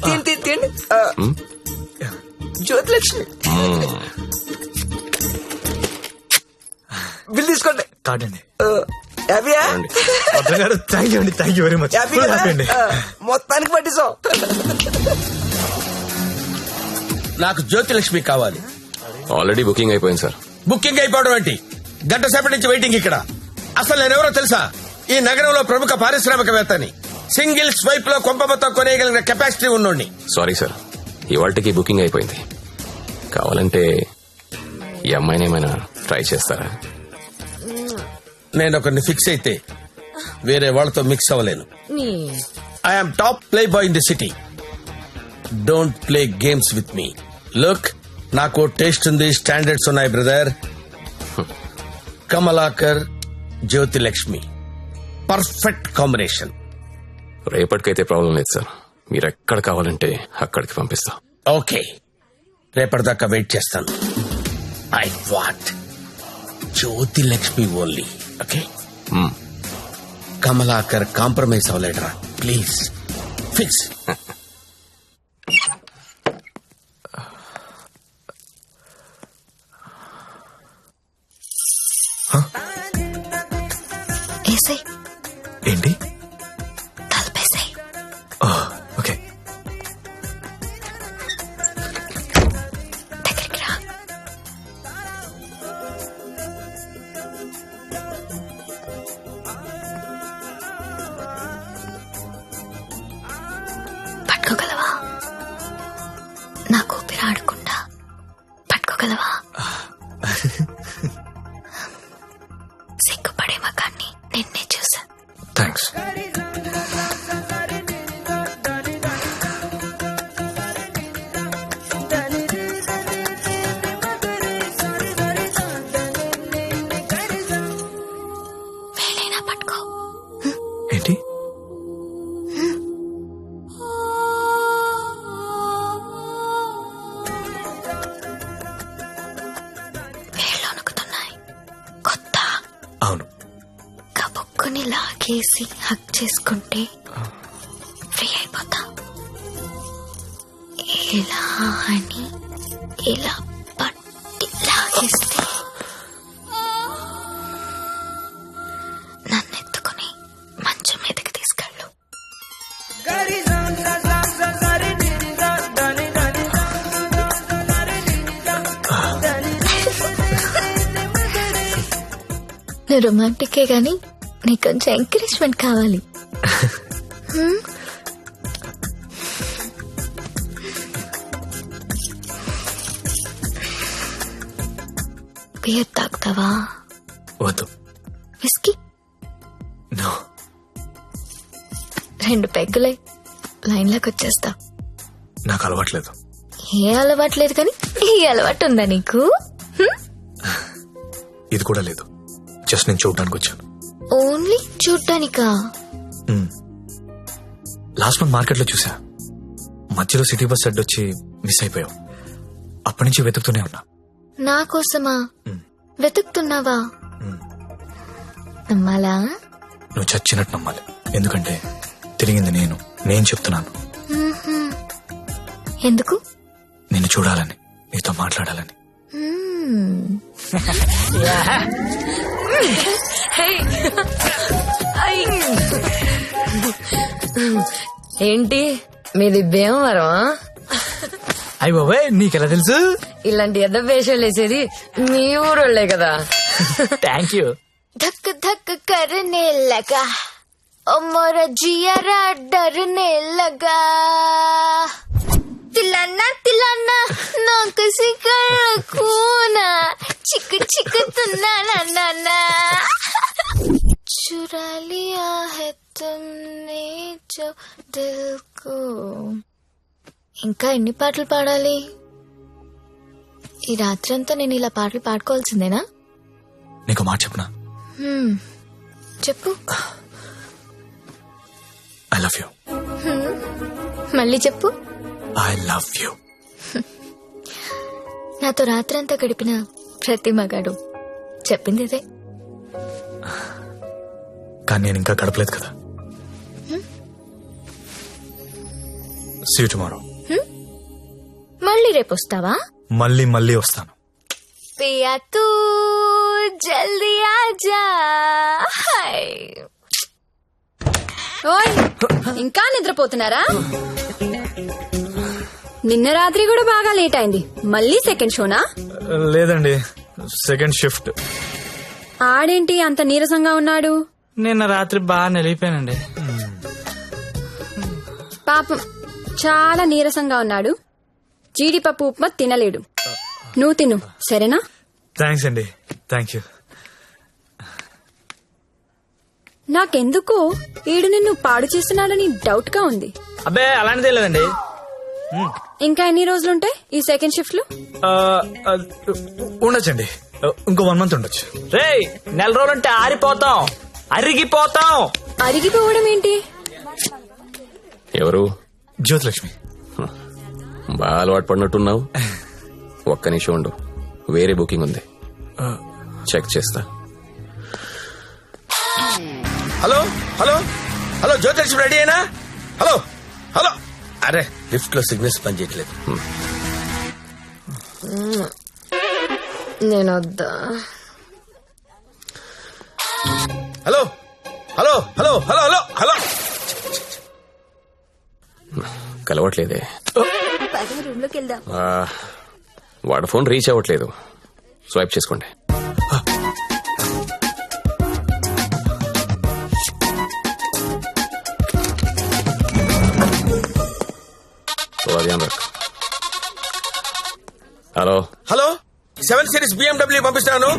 తీయండి తీయండి తీయండి. జ్యోతిలక్ష్మి బిల్ తీసుకోండి. కాదండి హ్యాపీయా? గారు థ్యాంక్ యూ అండి, thank you very much. Happy అండి. మొత్తానికి పట్టిస్తాం. నాకు జ్యోతిలక్ష్మి కావాలి. ఆల్రెడీ బుకింగ్ అయిపోయింది సార్. బుకింగ్ అయిపోవడం ఏంటి? గంట సేపటి నుంచి వెయిటింగ్ ఇక్కడ. అసలు నేనెవరో తెలుసా? ఈ నగరంలో ప్రముఖ పారిశ్రామికవేత్తని. సింగిల్ స్వైప్ లో కొంప మొత్తం కొనేయగలిగిన కెపాసిటీ ఉన్నోడిని. సారీ సార్, ఇవాళకి బుకింగ్ అయిపోయింది. కావాలంటే ఈ అమ్మాయిని ఏమైనా ట్రై చేస్తారా? నేను ఒకరిని ఫిక్స్ అయితే వేరే వాళ్ళతో మిక్స్ అవ్వలేను. I'm top play boy in the city. Don't play games with me. Look, నాకు టేస్ట్ ఉంది, స్టాండర్డ్స్ ఉన్నాయి brother. Kamalakar, Jyothilakshmi, perfect combination. రేపటికైతే ప్రాబ్లం లేదు సార్, మీరు ఎక్కడ కావాలంటే అక్కడికి పంపిస్తా. ఓకే, రేపటిదాకా వెయిట్ చేస్తాను. I want Jyothilakshmi only. Okay, Kamalakar compromise అవ్వలేడరా ప్లీజ్. ఫిక్స్. ఏంటి? తలపేసాయి. ఓకే. దగ్గరికి రా. పట్టుకోగలవా? నాకు ఊపిరి ఆడకుండా పట్టుకోగలవా? సిగ్గుపడే మగాన్ని నిన్నే చూసా. థ్యాంక్స్. వేలైనా పట్టుకో. ఏంటి? వేళ్ళు వణుకుతున్నాయి. కొత్త. అవును. కబుక్కుని లాగేసి హక్ చేసుకుంటే ఫ్రీ అయిపోతా. ఇలా అని ఇలా పట్టి లాగేస్తే నన్ను ఎత్తుకుని మంచం మీదకి తీసుకెళ్ళు. నువ్వు రొమాంటికే గాని నీకు కొంచెం ఎంకరేజ్మెంట్ కావాలి. బియర్ తాగుతావా? వద్దు. విస్కీ? నో. 2 పెగ్గులై లైన్లోకి వచ్చేస్తా. నాకు అలవాట్లేదు. ఏ అలవాటు లేదు కానీ ఈ అలవాటు ఉందా నీకు? ఇది కూడా లేదు. జస్ట్ నేను చూడడానికి వచ్చాను. ఓన్లీ చూడ్డానికా? లాస్ట్ మంత్ మార్కెట్ లో చూసా. మధ్యలో సిటీ బస్ అడ్డొచ్చి మిస్ అయిపోయావు. అప్పటి నుంచి వెతుకుతూనే ఉన్నా. నా కోసమా వెతుకుతున్నావా? నమ్మాలా? నువ్వు చచ్చినట్టు నమ్మాలి. ఎందుకంటే తిరిగింది నేను చెప్తున్నాను. ఎందుకు? నిన్ను చూడాలని, నీతో మాట్లాడాలని. ఏంటి మీది భీమవరం? అయ్య బాబాయ్, నీకెలా తెలుసు? ఇలాంటి ఎద్ద వేషాలు వేసేది మీ ఊరోళ్లే కదా. Thank you. धक धक करने लगा और मोरा जियारा डरने लगा. तिलाना तिलाना ना किसी कर खूना चिक चिक तुना ना ना ना चुरा लिया है तुमने जो दिल को. ఇంకా ఎన్ని పాటలు పాడాలి? ఈ రాత్రంతా నేను ఇలా పాటలు పాడుకోవాల్సిందేనా? నీకు మాట చెప్పనా? చెప్పు. I love you. మళ్ళీ చెప్పు. I love you. నాతో రాత్రంతా గడిపిన ప్రతి మగాడు చెప్పింది ఇదే. కానీ నేను ఇంకా గడపలేదు కదా. See you tomorrow. మళ్ళీ రేపు వస్తావా? మళ్ళీ వస్తాను. పియా తూ జల్దీ ఆజా. ఓయ్ ఇంకా నిద్రపోతున్నారా? నిన్న రాత్రి కూడా బాగా లేట్ అయింది. మళ్ళీ సెకండ్ షోనా? లేదండి, సెకండ్ షిఫ్ట్. ఆడేంటి అంత నీరసంగా ఉన్నాడు? నిన్న రాత్రి బాగా నలిగిపోయానండి. పాపం చాలా నీరసంగా ఉన్నాడు. జీడిపప్పు ఉప్మా తినలేడు. నువ్వు తిను సరేనా? థ్యాంక్స్ అండి, థ్యాంక్ యూ. నాకెందుకో ఈడు నిన్ను పాడు చేస్తున్నాడని డౌట్ గా ఉంది. అబ్బే అలాంటిదే లేదండి. ఇంకా ఎన్ని రోజులుంటాయి ఈ సెకండ్ షిఫ్ట్ లో? ఉండొచ్చండి, ఇంకో 1 month ఉండొచ్చు. రేయ్, నెల రోజులంటే ఆరిపోతాం, అరిగిపోతాం. అరిగిపోవడం ఏంటి? ఎవరు? జ్యోతిలక్ష్మి. బాగా అలవాటు పడినట్టున్నావు. ఒక్క నిమిషం ఉండు, వేరే బుకింగ్ ఉంది, చెక్ చేస్తా. Hello hello hello Jyothilakshmi ready అయినా? Hello hello. అరే లిఫ్ట్ లో సిగ్నల్స్ పనిచేయట్లేదు. నేను వద్దా? Hello hello hello hello hello hello. కలవట్లేదే. రూమ్ లోకి వెళ్దాం. వాడు ఫోన్ రీచ్ అవ్వట్లేదు. స్వైప్ చేసుకోండి. హలో హలో 7 Series BMW పంపిస్తాను.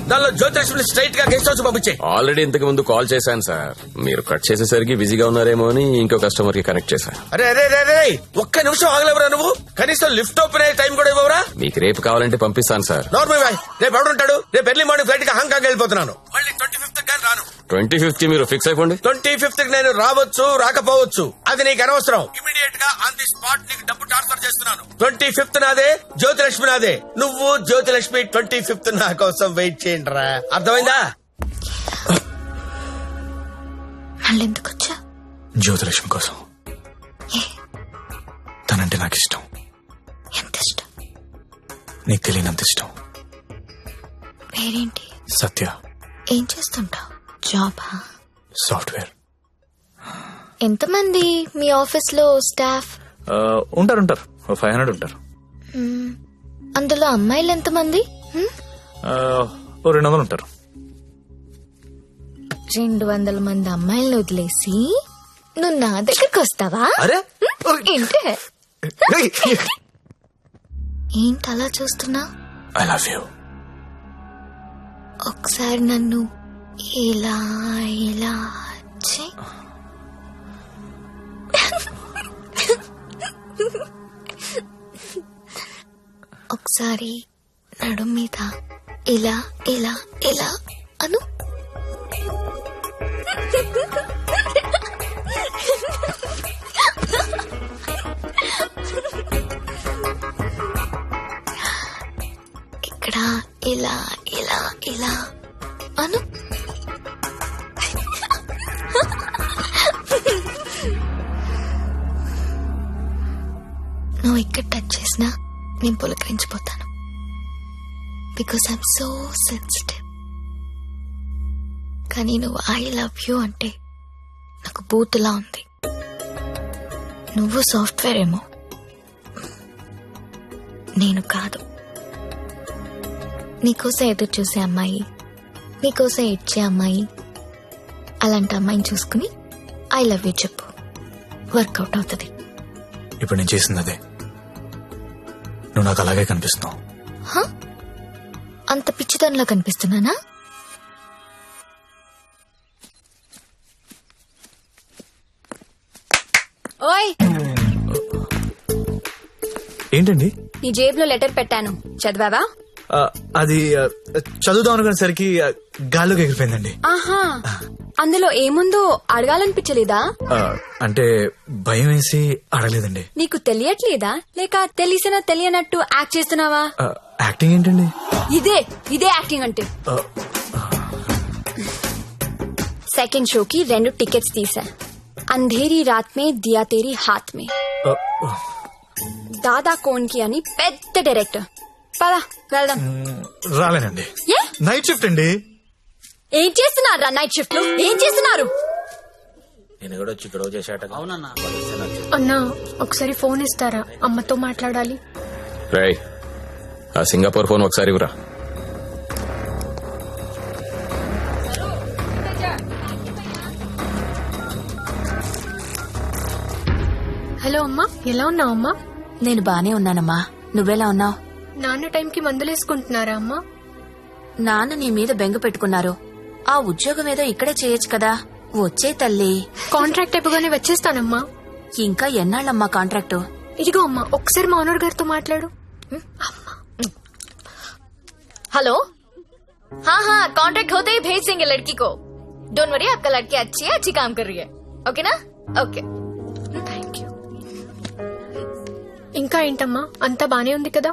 దానిలో జ్యోతిలక్ష్మి స్ట్రైట్ గా గెస్ట్ హౌస్ పంపించే. ఆల్రెడీ ఇంతకు ముందు కాల్ చేశాను సార్. మీరు కట్ చేసేసరికి బిజీగా ఉన్నారేమో అని ఇంకో కస్టమర్ కి కనెక్ట్ చేశాను. అరే అరే అరే ఒక్క నిమిషం ఆగలేవరా నువ్వు? కనీసం లిఫ్ట్ ఓపెన్ అయ్యే టైం కూడా ఇవ్వరా? మీకు రేపు కావాలంటే పంపిస్తాను సార్. నార్మల్ బాయ్, రేపు ఎవడుంటాడు? రేపు ఎర్లీ మార్నింగ్ ఫ్లైట్ కి హాంకాంగ్ వెళ్ళిపోతున్నాను. మళ్ళీ 25th కానీ రాను. 25th మీరు ఫిక్స్ అయిపోండి. 25th కి నేను రావచ్చు రాకపోవచ్చు, అది నీకు అనవసరం. ఇమీడియట్ గా ఆన్ ది స్పాట్ నీకు డబ్బు ట్రాన్స్ఫర్ చేస్తున్నాను. 25th నాదే, జ్యోతిలక్ష్మి నాదే. నువ్వు జ్యోతిలక్ష్మి 25th నా కోసం వెయిట్ చేయండి రా. అర్థమైందా? మళ్ళీ ఎందుకు వచ్చా? జ్యోతిలక్ష్మి కోసం. తనంటే నాకు ఇష్టం. ఎంత ఇష్టం? నీకు తెలియనంత ఇష్టం. పేరేంటి? సత్య. ఏం చేస్తుంటావు? జాబా? సాఫ్ట్వేర్. ఎంతమంది మీ ఆఫీస్ లో స్టాఫ్? ఉంటారు 500 ఉంటారు. అందులో అమ్మాయిలు ఎంతమంది? 200 ఉంటారు. 200 మంది అమ్మాయిలను వదిలేసి నువ్వు నా దగ్గరకు వస్తావా? అరే ఏంటి ఏంటి అలా చూస్తున్నా? I love you. ఒకసారి నన్ను ఇలా ఇలా చెయ్. ఒకసారి నడుం మీద ఇలా ఇలా ఇలా అను. ఇక్కడ ఇలా ఇలా ఇలా అను. నువ్వు ఇక్కడ టచ్ చేసినా నేను పులకరించిపోతాను. Because I'm so sensitive. కానీ నువ్వు ఐ లవ్ యూ అంటే నాకు బూతులా ఉంది. నువ్వు సాఫ్ట్వేర్ ఏమో, నేను కాదు. నీకోసం ఎదురు చూసే అమ్మాయి, నీకోసం ఏడ్చే అమ్మాయి, అలాంటి అమ్మాయిని చూసుకుని ఐ లవ్ యూ చెప్పు, వర్కౌట్ అవుతుంది. ఇప్పుడు నేను చేసింది అదే. నువ్వు నాకు అలాగే కనిపిస్తున్నావు. అంత పిచ్చితనంలా కనిపిస్తున్నానా? ఓయ్ ఏంటండి? నీ జేబులో లెటర్ పెట్టాను, చదివావా? అది చదువుదాం అనుకునేసరికి గాల్లోకి ఎగిరిపోయిందండి. ఆహా, అందులో ఏముందో అడగాలనిపించలేదా? అంటే భయం వేసి అడగలేదండి. నీకు తెలియట్లేదా, లేక తెలిసినా తెలియనట్టు యాక్ట్ చేస్తున్నావా? యాక్టింగ్ ఏంటండి? ఇదే యాక్టింగ్ అంటే. సెకండ్ షోకి 2 టికెట్స్ తీసా. अंधेरी रात में दिया तेरी हाथ में దాదా కోన్కి అని పెద్ద డైరెక్టర్. పద వెళ్దాం. రాలేనండి, ఏ నైట్ షిఫ్ట్ అండి. ఏం చేస్తున్నారు నైట్ షిఫ్ట్ లో? ఏం చేస్తున్నారు? నేను కూడా వచ్చి ఇక్కడ చేశాట. అన్నా ఒకసారి ఫోన్ ఇస్తారా, అమ్మతో మాట్లాడాలి. రేయ్, ఆ సింగపూర్ ఫోన్ ఒకసారి ఇవ్వరా. హలో అమ్మా, ఎలా ఉన్నావు అమ్మా? నేను బానే ఉన్నానమ్మా, నువ్వెలా ఉన్నావు? నాన్న టైంకి మందులేసుకుంటున్నారా అమ్మా? నాన్న నీ మీద బెంగ పెట్టుకున్నారు. ఆ ఉద్యోగం ఏదో ఇక్కడే చేయొచ్చు కదా. వచ్చే తల్లి. కాంట్రాక్ట్ అయిపోగానే వచ్చేస్తానమ్మా. ఇంకా ఎన్నాళ్ళమ్మా కాంట్రాక్టు? ఇదిగో అమ్మా, ఒకసారి మా ఓనర్ గారితో మాట్లాడు. हेलो, हाँ हाँ कॉन्ट्रैक्ट होते ही भेज देंगे लड़की को. डोंट वरी, आपका लड़की अच्छी है, अच्छी काम कर रही है. ओके ना? ओके. Thank you. ఇంకా ఏంటమ్మా, అంతా బానే ఉంది కదా?